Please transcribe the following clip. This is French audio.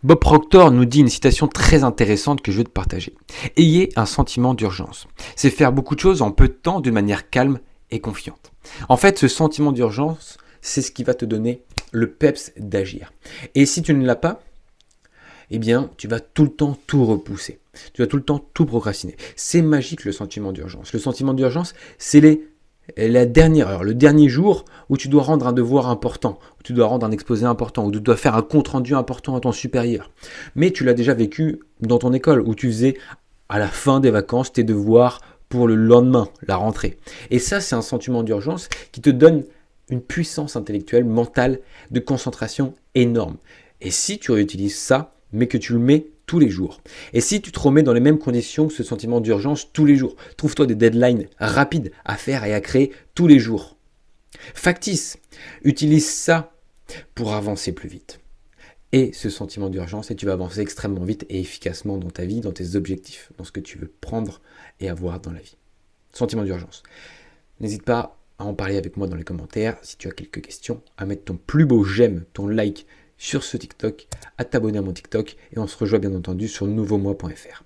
Bob Proctor nous dit une citation très intéressante que je vais te partager. Ayez un sentiment d'urgence. C'est faire beaucoup de choses en peu de temps d'une manière calme et confiante. En fait, ce sentiment d'urgence, c'est ce qui va te donner le peps d'agir. Et si tu ne l'as pas, eh bien, tu vas tout le temps tout repousser. Tu vas tout le temps tout procrastiner. C'est magique le sentiment d'urgence. Le sentiment d'urgence, c'est la dernière heure, le dernier jour où tu dois rendre un devoir important, où tu dois rendre un exposé important, où tu dois faire un compte-rendu important à ton supérieur. Mais tu l'as déjà vécu dans ton école, où tu faisais à la fin des vacances tes devoirs pour le lendemain, la rentrée. Et ça, c'est un sentiment d'urgence qui te donne une puissance intellectuelle, mentale, de concentration énorme. Et si tu réutilises ça, mais que tu le mets tous les jours. Et si tu te remets dans les mêmes conditions que ce sentiment d'urgence tous les jours, trouve-toi des deadlines rapides à faire et à créer tous les jours. Factice, utilise ça pour avancer plus vite. Et ce sentiment d'urgence, et tu vas avancer extrêmement vite et efficacement dans ta vie, dans tes objectifs, dans ce que tu veux prendre et avoir dans la vie. Sentiment d'urgence. N'hésite pas à en parler avec moi dans les commentaires. Si tu as quelques questions, à mettre ton plus beau j'aime, ton like sur ce TikTok, à t'abonner à mon TikTok et on se rejoint bien entendu sur nouveaumois.fr.